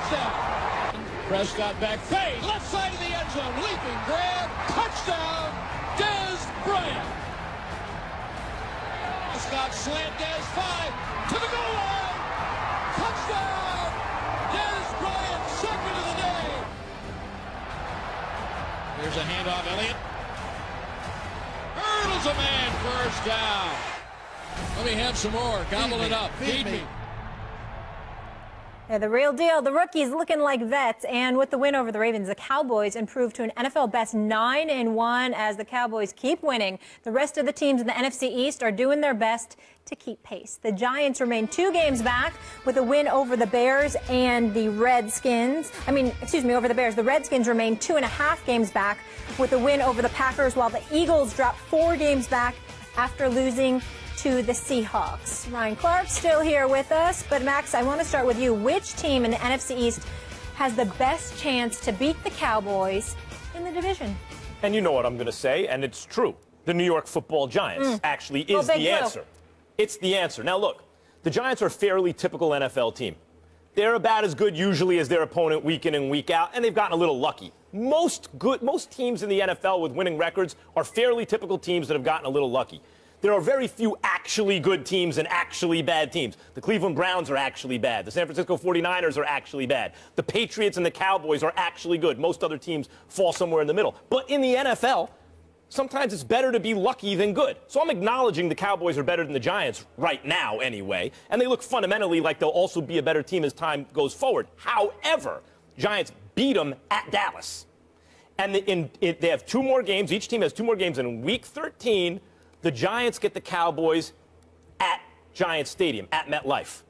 touchdown. Prescott back fade, left side of the end zone, leaping grab, touchdown, Dez Bryant. Prescott slant Dez 5 to the goal line, touchdown, Dez Bryant, second of the day. Here's a handoff, Elliott. Hurdles a man, first down. Let me have some more. Gobble it up. Feed me. Yeah, the real deal. The rookies looking like vets. And with the win over the Ravens, the Cowboys improved to an NFL best 9-1 as the Cowboys keep winning. The rest of the teams in the NFC East are doing their best to keep pace. The Giants remain 2 games back with a win over the Bears and the Redskins. Over the Bears. The Redskins remain 2.5 games back with a win over the Packers, while the Eagles drop 4 games back after losing to the Seahawks. Ryan Clark still here with us, but Max, I want to start with you. Which team in the NFC East has the best chance to beat the Cowboys in the division? And you know what I'm going to say, and it's true. The New York Football Giants actually is the answer. It's the answer. Now look, the Giants are a fairly typical NFL team. They're about as good usually as their opponent week in and week out, and they've gotten a little lucky. Most teams in the NFL with winning records are fairly typical teams that have gotten a little lucky. There are very few actually good teams and actually bad teams. The Cleveland Browns are actually bad. The San Francisco 49ers are actually bad. The Patriots and the Cowboys are actually good. Most other teams fall somewhere in the middle. But in the NFL, sometimes it's better to be lucky than good. So I'm acknowledging the Cowboys are better than the Giants right now anyway, and they look fundamentally like they'll also be a better team as time goes forward. However, Giants beat them at Dallas. And they have 2 more games. Each team has 2 more games. And in Week 13, the Giants get the Cowboys at Giants Stadium, at MetLife.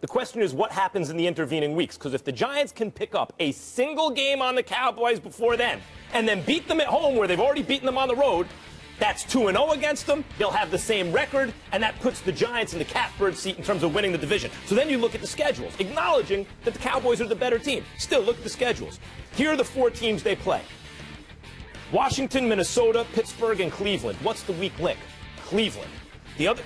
The question is what happens in the intervening weeks, because if the Giants can pick up a single game on the Cowboys before then and then beat them at home where they've already beaten them on the road, that's 2-0 against them. They'll have the same record, and that puts the Giants in the catbird seat in terms of winning the division. So then you look at the schedules, acknowledging that the Cowboys are the better team. Still, look at the schedules. Here are the 4 teams they play. Washington, Minnesota, Pittsburgh, and Cleveland. What's the weak link? Cleveland.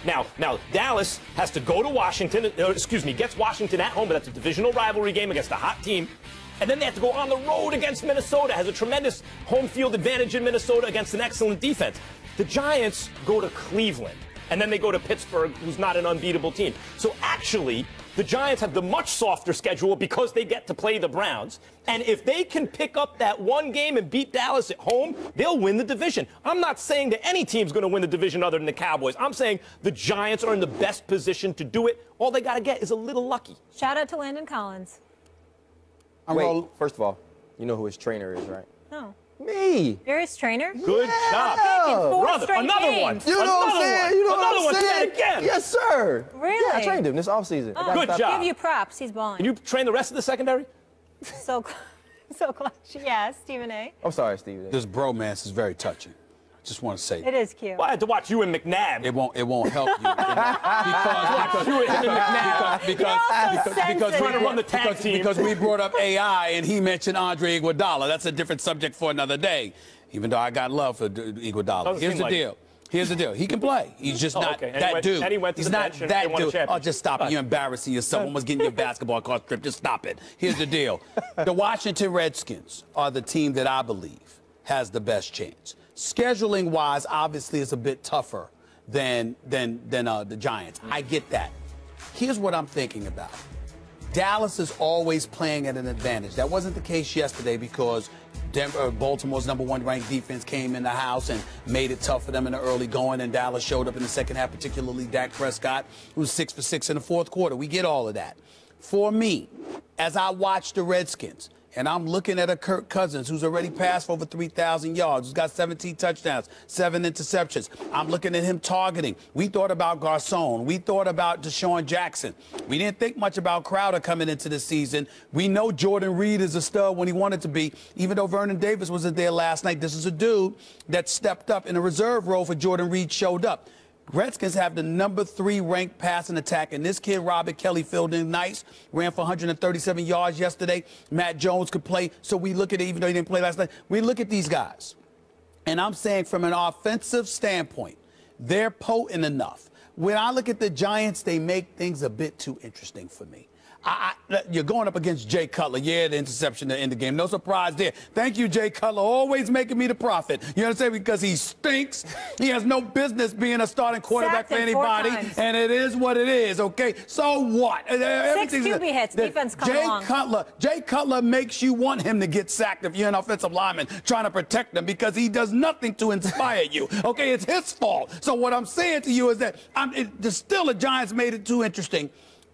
Now Dallas has to go to Washington, gets Washington at home, but that's a divisional rivalry game against a hot team. And then they have to go on the road against Minnesota, has a tremendous home field advantage in Minnesota against an excellent defense. The Giants go to Cleveland, and then they go to Pittsburgh, who's not an unbeatable team. So actually, the Giants have the much softer schedule because they get to play the Browns. And if they can pick up that 1 game and beat Dallas at home, they'll win the division. I'm not saying that any team's going to win the division other than the Cowboys. I'm saying the Giants are in the best position to do it. All they got to get is a little lucky. Shout out to Landon Collins. Wait, first of all, you know who his trainer is, right? No. Me. You're his trainer? Good job. Brother, another one. You know what I'm saying? You know what I'm saying? Say it again. Yes, sir. Really? Yeah, I trained him this offseason. Oh, good job. Give you props. He's balling. Can you train the rest of the secondary? So clutch. Yeah, Stephen A. I'm sorry, Stephen A. This bromance is very touching. I just want to say it is cute. Well, I had to watch you and McNabb. It won't help you because trying to run the tag team. Because we brought up AI and he mentioned Andre Iguodala. That's a different subject for another day. Even though I got love for Iguodala. Here's the deal. Here's the deal. He can play. He's just not that dude. And he went to He's the not bench and that they won a dude. championship. Oh, just stop it. You're embarrassing yourself. Almost getting your basketball card stripped. Just stop it. Here's the deal. The Washington Redskins are the team that I believe has the best chance. Scheduling-wise, obviously, it's a bit tougher than the Giants. I get that. Here's what I'm thinking about. Dallas is always playing at an advantage. That wasn't the case yesterday because Baltimore's #1 ranked defense came in the house and made it tough for them in the early going, and Dallas showed up in the second half, particularly Dak Prescott, who was 6 for 6 in the fourth quarter. We get all of that. For me, as I watch the Redskins, and I'm looking at a Kirk Cousins who's already passed for over 3,000 yards, who's got 17 touchdowns, 7 interceptions. I'm looking at him targeting. We thought about Garcon. We thought about Deshaun Jackson. We didn't think much about Crowder coming into the season. We know Jordan Reed is a stud when he wanted to be. Even though Vernon Davis wasn't there last night, this is a dude that stepped up in a reserve role for Jordan Reed, showed up. Redskins have the #3 ranked passing attack, and this kid, Robert Kelly, filled in nice, ran for 137 yards yesterday. Matt Jones could play, so we look at it, even though he didn't play last night. We look at these guys, and I'm saying from an offensive standpoint, they're potent enough. When I look at the Giants, they make things a bit too interesting for me. You're going up against Jay Cutler. Yeah, the interception to end the game. No surprise there. Thank you, Jay Cutler, always making me the prophet. You understand? Because he stinks. He has no business being a starting quarterback for anybody. And it is what it is, okay? So what? 6 QB hits. Defense coming along. Jay Cutler makes you want him to get sacked if you're an offensive lineman trying to protect him because he does nothing to inspire you. Okay, it's his fault. So what I'm saying to you is that still the Giants made it too interesting.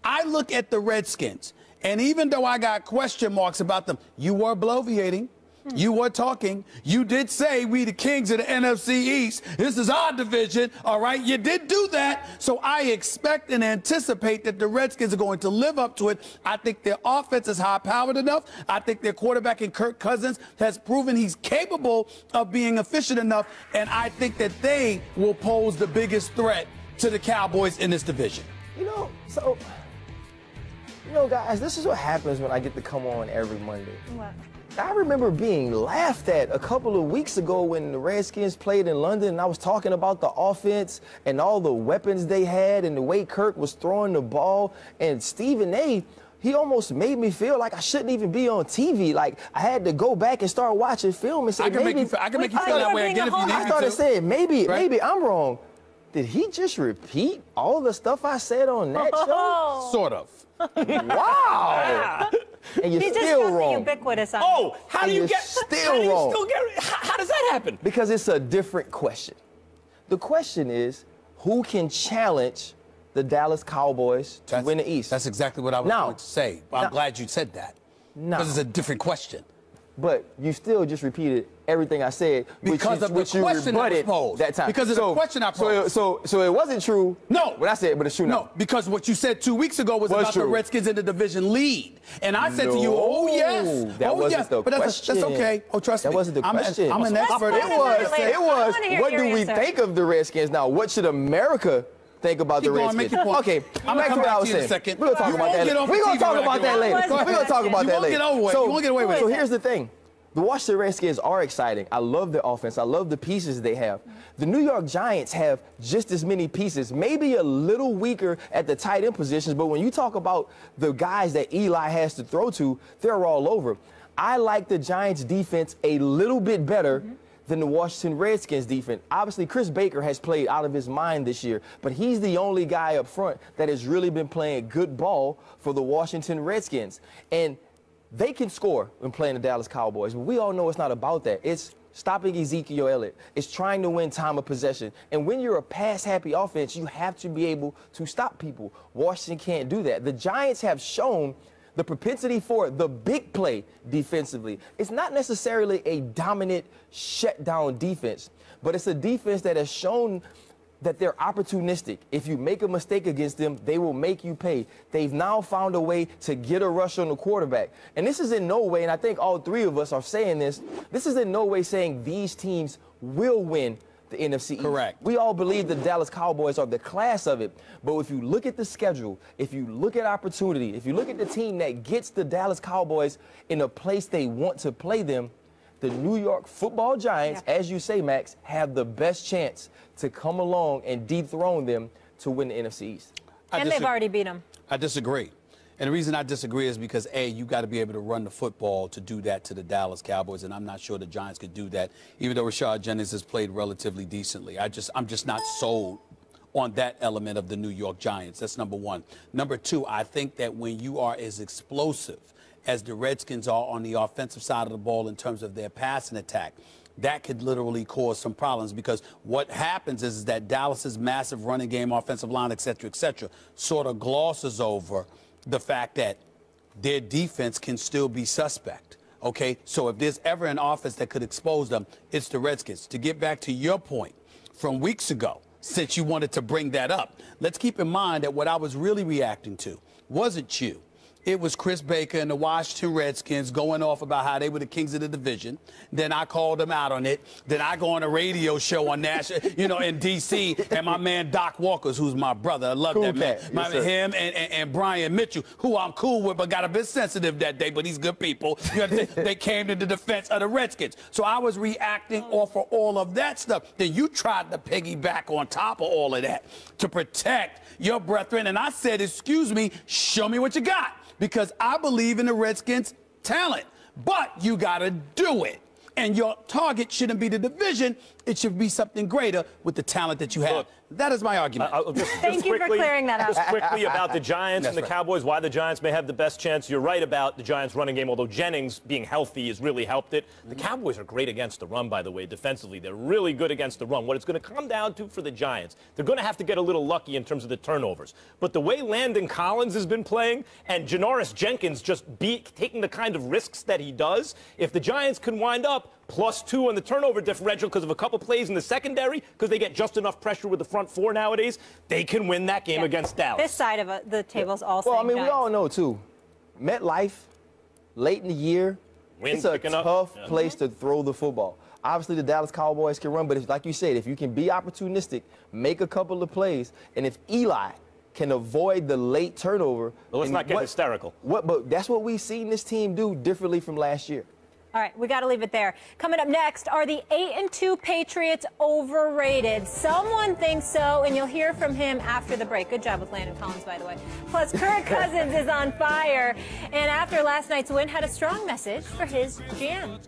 I look at the Redskins, and even though I got question marks about them, you were bloviating. You were talking. You did say we the kings of the NFC East. This is our division, all right? You did do that. So I expect and anticipate that the Redskins are going to live up to it. I think their offense is high-powered enough. I think their quarterback in Kirk Cousins has proven he's capable of being efficient enough, and I think that they will pose the biggest threat to the Cowboys in this division. Guys, this is what happens when I get to come on every Monday. What? I remember being laughed at a couple of weeks ago when the Redskins played in London, and I was talking about the offense and all the weapons they had and the way Kirk was throwing the ball. And Stephen A., he almost made me feel like I shouldn't even be on TV. Like, I had to go back and start watching film and say, I can make you feel that way again if you need me to. I started saying, maybe I'm wrong. Did he just repeat all the stuff I said on that show? Sort of. Wow. And you're still wrong. Ubiquitous on how do you get still wrong? How does that happen? Because it's a different question. The question is, who can challenge the Dallas Cowboys to win the East? That's exactly what I was going to say. I'm glad you said that. Because it's a different question. But you still just repeated everything I said, because of the question that was posed. That time. Because of the question I posed. So it wasn't true. No. What I said, but it's true now. No, because what you said 2 weeks ago was about the Redskins in the division lead. And I said to you, oh, yes. That wasn't the question. That's okay. Oh, trust me. That wasn't the question. I'm an expert. It was, what do we think of the Redskins now? What should America think about the Redskins? Okay, I'm back to what I was saying. We're going to talk about that. We're going to talk about that later. We're going to talk about that later. You won't get away with it. So here's the thing. The Washington Redskins are exciting. I love their offense. I love the pieces they have. The New York Giants have just as many pieces, maybe a little weaker at the tight end positions, but when you talk about the guys that Eli has to throw to, they're all over. I like the Giants' defense a little bit better than the Washington Redskins defense. Obviously, Chris Baker has played out of his mind this year, but he's the only guy up front that has really been playing good ball for the Washington Redskins. And they can score when playing the Dallas Cowboys, but we all know it's not about that. It's stopping Ezekiel Elliott. It's trying to win time of possession. And when you're a pass-happy offense, you have to be able to stop people. Washington can't do that. The Giants have shown the propensity for the big play defensively. It's not necessarily a dominant shutdown defense, but it's a defense that has shown that they're opportunistic. If you make a mistake against them, they will make you pay. They've now found a way to get a rush on the quarterback. And this is in no way, and I think all three of us are saying this is in no way saying these teams will win the NFC East. Correct. We all believe the Dallas Cowboys are the class of it. But if you look at the schedule, if you look at opportunity, if you look at the team that gets the Dallas Cowboys in a place they want to play them, the New York Football Giants, as you say, Max, have the best chance to come along and dethrone them to win the NFC East. And they've already beat them. I disagree. And the reason I disagree is because, A, you got to be able to run the football to do that to the Dallas Cowboys, and I'm not sure the Giants could do that, even though Rashad Jennings has played relatively decently. I'm just not sold on that element of the New York Giants. That's number one. Number two, I think that when you are as explosive as the Redskins are on the offensive side of the ball in terms of their passing attack, that could literally cause some problems, because what happens is that Dallas's massive running game, offensive line, et cetera, sort of glosses over the fact that their defense can still be suspect. Okay, so if there's ever an offense that could expose them, it's the Redskins. To get back to your point from weeks ago, since you wanted to bring that up, let's keep in mind that what I was really reacting to wasn't you. It was Chris Baker and the Washington Redskins going off about how they were the kings of the division. Then I called them out on it. Then I go on a radio show on national, in D.C., and my man Doc Walkers, who's my brother. I love that man. Him and Brian Mitchell, who I'm cool with, but got a bit sensitive that day, but he's good people. They came to the defense of the Redskins. So I was reacting off of all of that stuff. Then you tried to piggyback on top of all of that to protect your brethren. And I said, excuse me, show me what you got. because I believe in the Redskins' talent. But you got to do it. And your target shouldn't be the division. It should be something greater with the talent that you have. Look, that is my argument. Thank you for clearing that up. Just quickly about the Giants and the Cowboys, why the Giants may have the best chance. You're right about the Giants' running game, although Jennings being healthy has really helped it. The Cowboys are great against the run, by the way, defensively. They're really good against the run. What it's going to come down to for the Giants, they're going to have to get a little lucky in terms of the turnovers. But the way Landon Collins has been playing and Janoris Jenkins just taking the kind of risks that he does, if the Giants can wind up +2 on the turnover differential because of a couple plays in the secondary, because they get just enough pressure with the front four nowadays, they can win that game against Dallas. This side of the table's also. Well, I mean, we all know, too, MetLife, late in the year, it's a tough place to throw the football. Obviously, the Dallas Cowboys can run, but if, like you said, if you can be opportunistic, make a couple of plays, and if Eli can avoid the late turnover. Well, let's not get hysterical. But that's what we've seen this team do differently from last year. All right, we got to leave it there. Coming up next, are the 8-2 Patriots overrated? Someone thinks so, and you'll hear from him after the break. Good job with Landon Collins, by the way. Plus, Kirk Cousins is on fire, and after last night's win, had a strong message for his GM.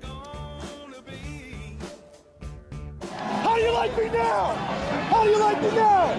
How do you like me now? How do you like me now?